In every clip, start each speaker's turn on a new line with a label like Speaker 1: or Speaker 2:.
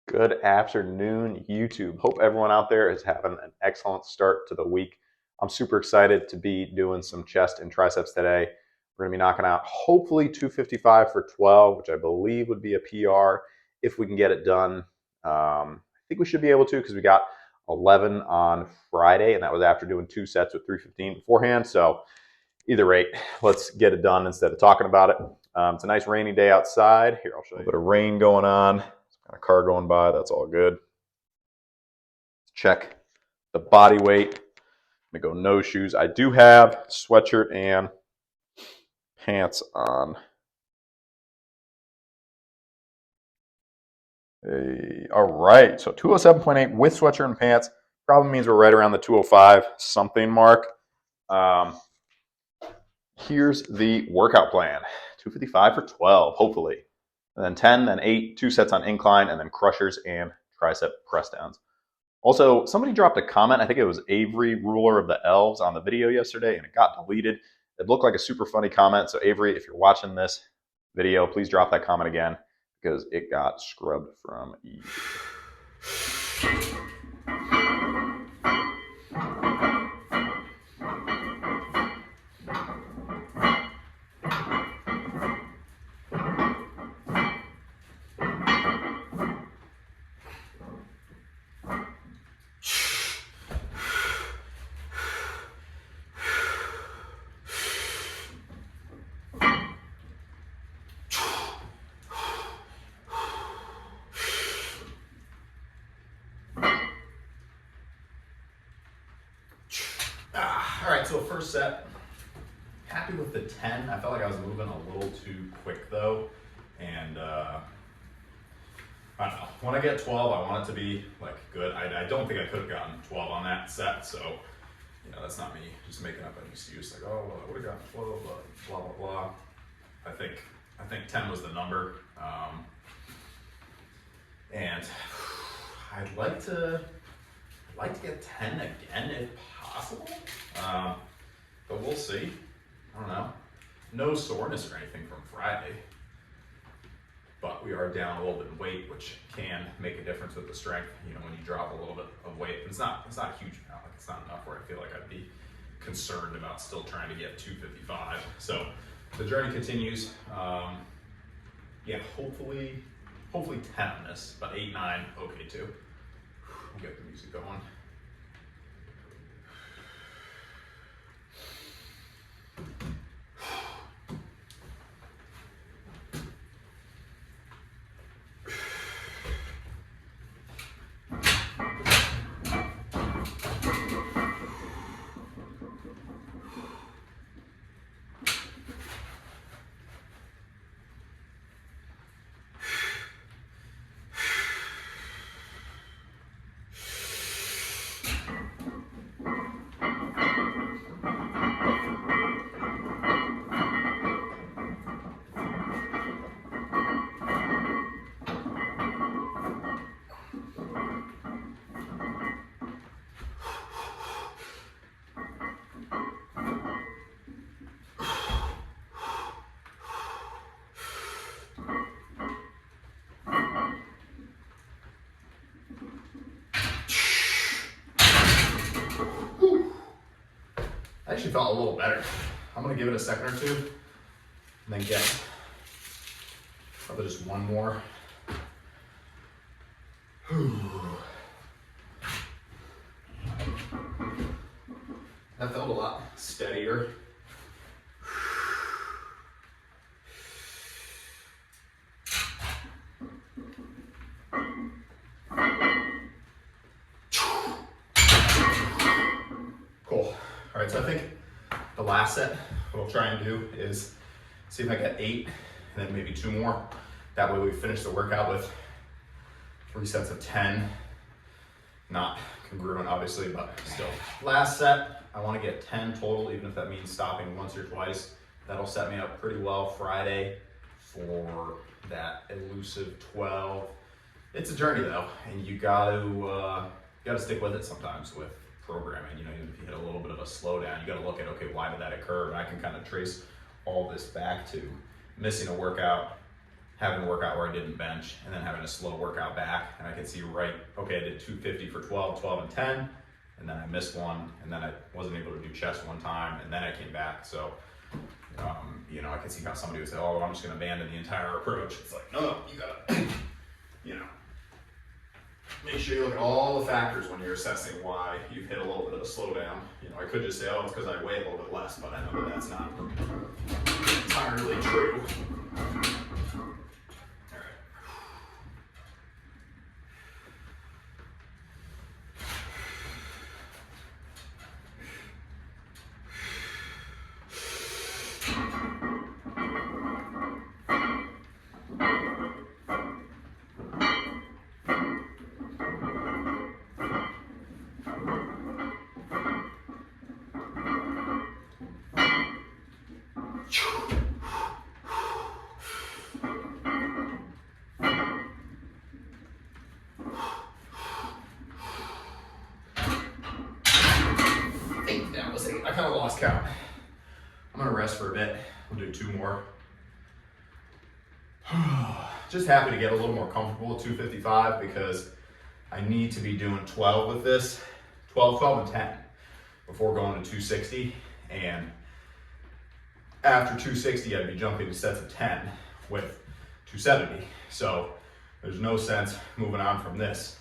Speaker 1: Good afternoon, YouTube. Hope everyone out there is having an excellent start to the week. I'm super excited to be doing some chest and triceps today. We're going to be knocking out hopefully 255 for 12, which I believe would be a PR if we can get it done. I think we should be able to because we got 11 on Friday, and that was after doing 2 sets with 315 beforehand. So either rate, let's get it done instead of talking about it. It's a nice rainy day outside. Here, I'll show you. A bit of rain going on. Got a car going by. That's all good. Check the body weight. I'm gonna go no shoes. I do have sweatshirt and pants on. All right, so 207.8 with sweatshirt and pants. Probably means we're right around the 205 something mark. Here's the workout plan. 255 for 12, hopefully. And then 10, then 8, 2 sets on incline, and then crushers and tricep press downs. Also, somebody dropped a comment. I think it was Avery, ruler of the elves, on the video yesterday, and it got deleted. It looked like a super funny comment. So Avery, if you're watching this video, please drop that comment again because it got scrubbed from YouTube. All right, so first set, happy with the 10. I felt like I was moving a little too quick though. And I don't know, when I get 12, I want it to be like good. I don't think I could have gotten 12 on that set. So, you know, that's not me just making up an excuse like, oh, well, I would have gotten 12, but blah, blah, blah. I think 10 was the number. And I'd like to get 10 again if possible, but we'll see. I don't know. No soreness or anything from Friday, but we are down a little bit in weight, which can make a difference with the strength. You know, when you drop a little bit of weight, but it's not a huge amount. Like, it's not enough where I feel like I'd be concerned about still trying to get 255. So the journey continues. Yeah, hopefully 10 on this, but 8, 9, okay too. We'll get the music going. I actually felt a little better. I'm gonna give it a second or two and then get probably just one more. That felt a lot steadier. Cool. All right, so I think the last set, what I'll try and do is see if I get 8 and then maybe 2 more. That way we finish the workout with 3 sets of 10. Not congruent, obviously, but still. Last set, I want to get 10 total, even if that means stopping once or twice. That'll set me up pretty well Friday for that elusive 12. It's a journey though, and you gotta stick with it sometimes with programming. You know, even if you hit a little bit of a slowdown, you gotta look at, okay, why did that occur? And I can kind of trace all this back to missing a workout, having a workout where I didn't bench and then having a slow workout back. And I could see right, okay, I did 250 for 12, 12 and 10, and then I missed one, and then I wasn't able to do chest one time, and then I came back. So, you know, I could see how somebody would say, oh, I'm just gonna abandon the entire approach. It's like, no, you gotta, you know, make sure you look at all the factors when you're assessing why you've hit a little bit of a slowdown. You know, I could just say, oh, it's because I weigh a little bit less, but I know that that's not entirely true. All right. I kind of lost count. I'm gonna rest for a bit. We'll do 2 more. Just happy to get a little more comfortable at 255 because I need to be doing 12 with this, 12, 12 and 10 before going to 260. And after 260, I'd be jumping to sets of 10 with 270. So there's no sense moving on from this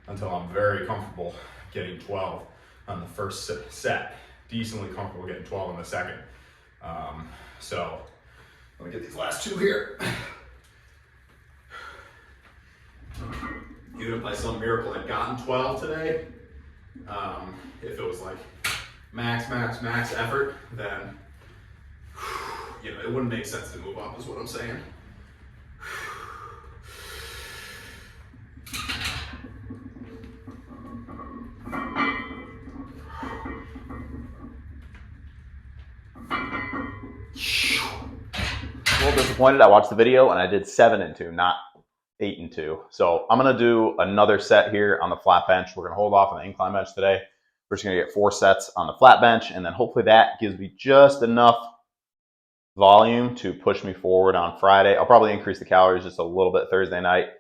Speaker 1: until I'm very comfortable getting 12 on the first set. Decently comfortable getting 12 in the second. So let me get these last 2 here. Even if by some miracle I'd gotten 12 today, if it was like max effort, then you know, it wouldn't make sense to move up is what I'm saying.
Speaker 2: A little disappointed. I watched the video and I did 7 and 2, not 8 and 2. So I'm gonna do another set here on the flat bench. We're gonna hold off on the incline bench today. We're just gonna get 4 sets on the flat bench, and then hopefully that gives me just enough volume to push me forward on Friday. I'll probably increase the calories just a little bit Thursday night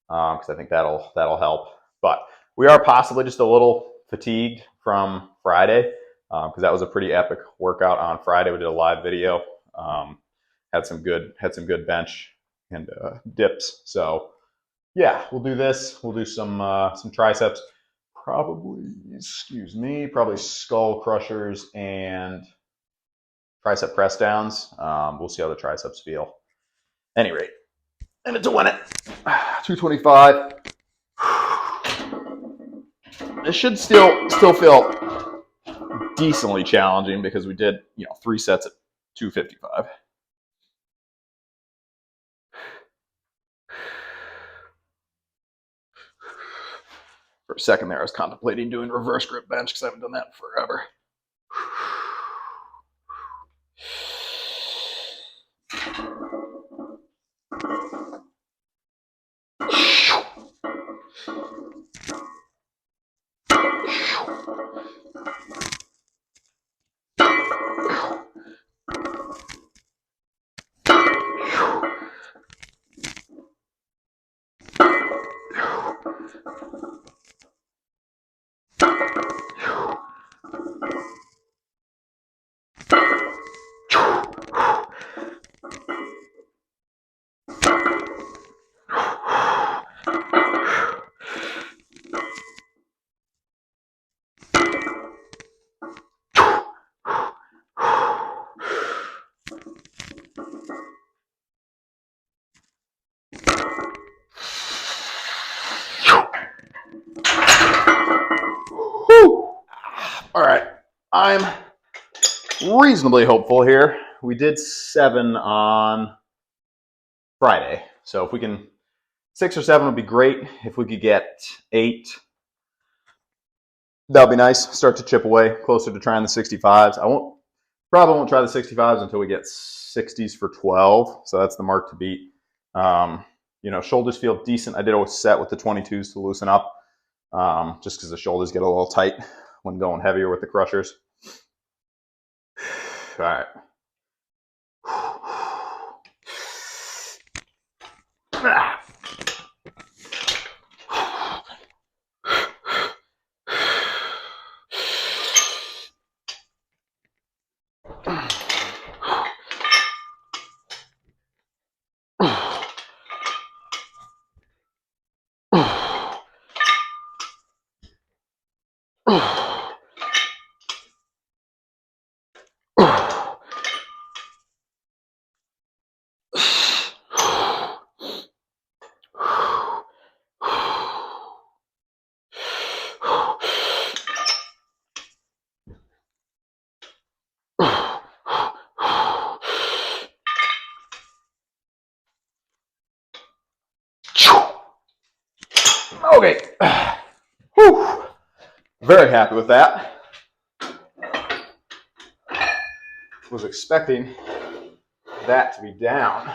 Speaker 2: because I think that'll help. But we are possibly just a little fatigued from Friday because that was a pretty epic workout on Friday. We did a live video. Had some good bench and dips. So yeah, we'll do this. We'll do some triceps, probably skull crushers and tricep press downs. We'll see how the triceps feel. Any rate, and to win it, 225. It should still feel decently challenging because we did 3 sets at 255. For a second there, I was contemplating doing reverse grip bench because I haven't done that in forever. All right, I'm reasonably hopeful here. We did 7 on Friday, so if we can, 6 or 7 would be great. If we could get 8, that would be nice. Start to chip away closer to trying the 65s. Probably won't try the 65s until we get 60s for 12. So that's the mark to beat. Shoulders feel decent. I did a set with the 22s to loosen up, just because the shoulders get a little tight when going heavier with the crushers. All right. Okay. Whew. Very happy with that. Was expecting that to be down,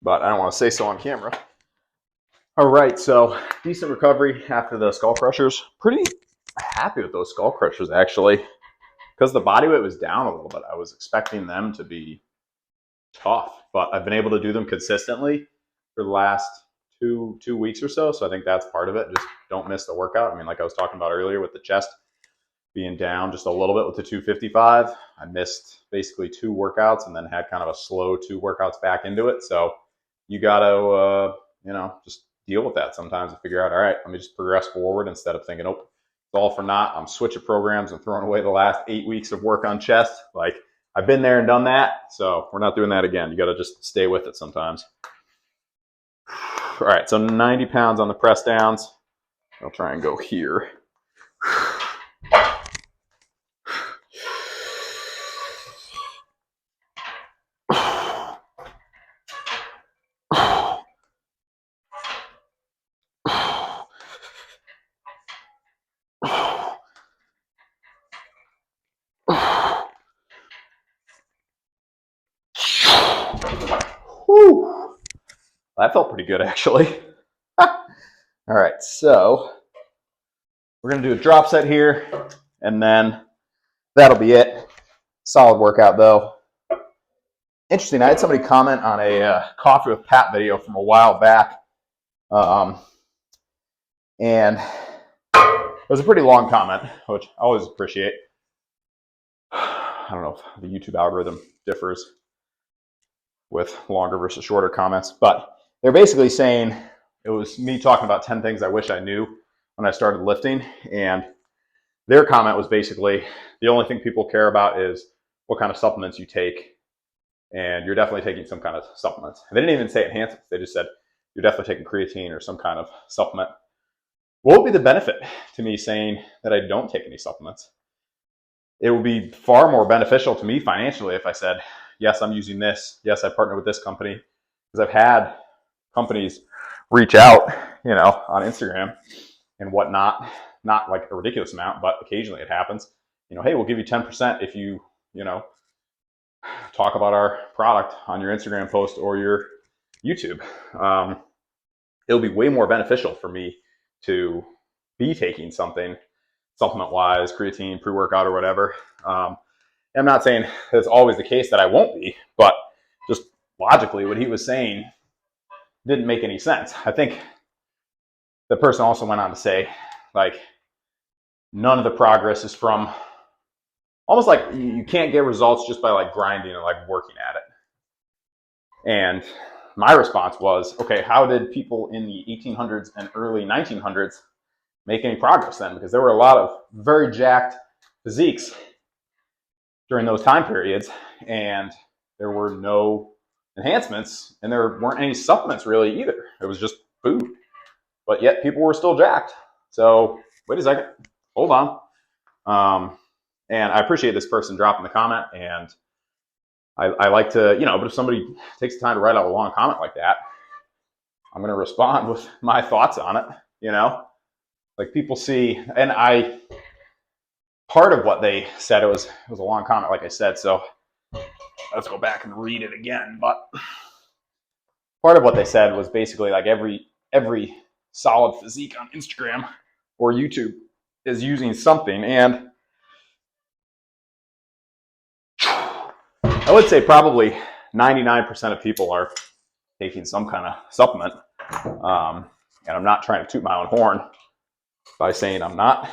Speaker 2: but I don't want to say so on camera. All right, so decent recovery after the skull crushers. Pretty happy with those skull crushers, actually, because the body weight was down a little bit. I was expecting them to be tough, but I've been able to do them consistently for the last two weeks or so. So I think that's part of it. Just don't miss the workout. I mean, like I was talking about earlier with the chest being down just a little bit with the 255, I missed basically 2 workouts and then had kind of a slow 2 workouts back into it. So you got to, just deal with that sometimes and figure out, all right, let me just progress forward instead of thinking, oh, it's all for naught. I'm switching programs and throwing away the last 8 weeks of work on chest. Like, I've been there and done that, so we're not doing that again. You got to just stay with it sometimes. All right, so 90 pounds on the press downs. I'll try and go here. Whew. That felt pretty good, actually. All right, so we're going to do a drop set here, and then that'll be it. Solid workout, though. Interesting, I had somebody comment on a Coffee with Pat video from a while back, and it was a pretty long comment, which I always appreciate. I don't know if the YouTube algorithm differs with longer versus shorter comments, but they're basically saying it was me talking about 10 things I wish I knew when I started lifting, and their comment was basically the only thing people care about is what kind of supplements you take, and you're definitely taking some kind of supplements. They didn't even say enhancements. They just said you're definitely taking creatine or some kind of supplement. What would be the benefit to me saying that I don't take any supplements? It would be far more beneficial to me financially if I said, yes, I'm using this. Yes, I partner with this company. Because I've had companies reach out, on Instagram and whatnot, not like a ridiculous amount, but occasionally it happens. Hey, we'll give you 10% if you, talk about our product on your Instagram post or your YouTube. It'll be way more beneficial for me to be taking something supplement-wise, creatine, pre-workout, or whatever. I'm not saying it's always the case that I won't be, but just logically, what he was saying didn't make any sense. I think the person also went on to say, like, none of the progress is from, almost like you can't get results just by like grinding and like working at it. And my response was, okay, how did people in the 1800s and early 1900s make any progress then? Because there were a lot of very jacked physiques during those time periods, and there were no enhancements, and there weren't any supplements really either. It was just food, but yet people were still jacked. So wait a second, hold on. And I appreciate this person dropping the comment, and I like to, but if somebody takes the time to write out a long comment like that, I'm going to respond with my thoughts on it, like people see, and part of what they said, it was a long comment, like I said, so let's go back and read it again. But part of what they said was basically like every solid physique on Instagram or YouTube is using something, and I would say probably 99% of people are taking some kind of supplement. And I'm not trying to toot my own horn by saying I'm not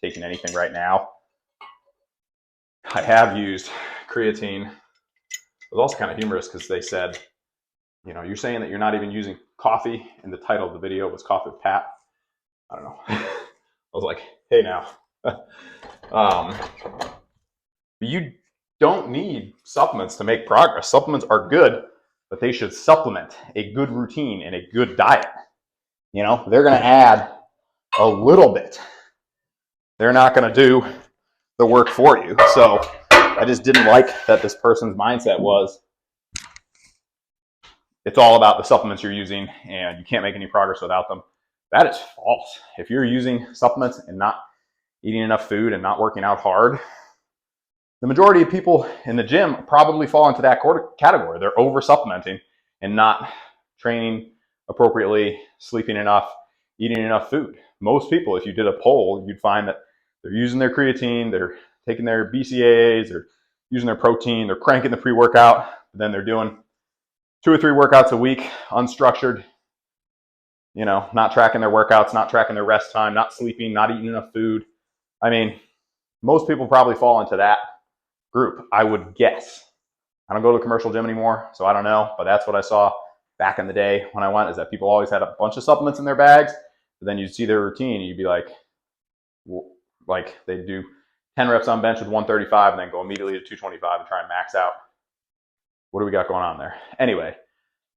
Speaker 2: taking anything right now. I have used creatine. It was also kind of humorous because they said, you're saying that you're not even using coffee, and the title of the video was Coffee with Pat. I don't know. I was like, hey now, You don't need supplements to make progress. Supplements are good, but they should supplement a good routine and a good diet. You know, they're going to add a little bit. They're not going to do the work for you. So I just didn't like that this person's mindset was it's all about the supplements you're using and you can't make any progress without them. That is false. If you're using supplements and not eating enough food and not working out hard, the majority of people in the gym probably fall into that category. They're over supplementing and not training appropriately, sleeping enough, eating enough food. Most people, if you did a poll, you'd find that they're using their creatine, they're taking their BCAAs, they're using their protein, they're cranking the pre-workout, then they're doing 2 or 3 workouts a week, unstructured, you know, not tracking their workouts, not tracking their rest time, not sleeping, not eating enough food. I mean, most people probably fall into that group, I would guess. I don't go to a commercial gym anymore, so I don't know, but that's what I saw back in the day when I went, is that people always had a bunch of supplements in their bags, but then you'd see their routine and you'd be like they'd do 10 reps on bench with 135 and then go immediately to 225 and try and max out. What do we got going on there? Anyway,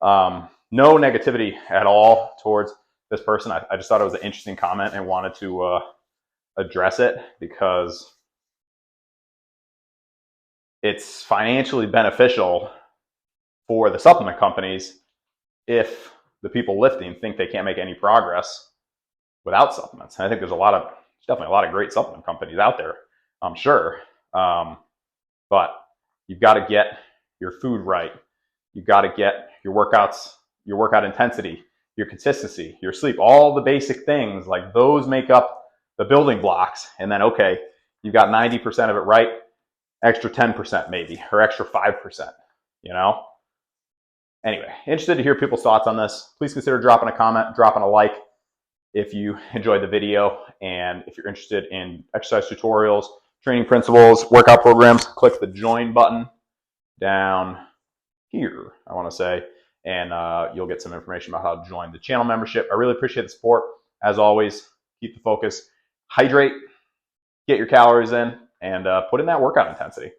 Speaker 2: no negativity at all towards this person. I just thought it was an interesting comment and wanted to address it because it's financially beneficial for the supplement companies if the people lifting think they can't make any progress without supplements. And I think there's definitely a lot of great supplement companies out there, I'm sure. But you've got to get your food right. You've got to get your workouts, your workout intensity, your consistency, your sleep, all the basic things, like those make up the building blocks. And then, okay, you've got 90% of it right, extra 10% maybe, or extra 5%, you know? Anyway, interested to hear people's thoughts on this. Please consider dropping a comment, dropping a like if you enjoyed the video. And if you're interested in exercise tutorials, training principles, workout programs, click the join button down here, I want to say, and you'll get some information about how to join the channel membership. I really appreciate the support. As always, keep the focus, hydrate, get your calories in, and put in that workout intensity.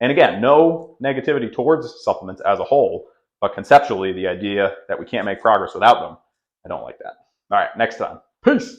Speaker 2: And again, no negativity towards supplements as a whole, but conceptually, the idea that we can't make progress without them, I don't like that. All right, next time. Peace.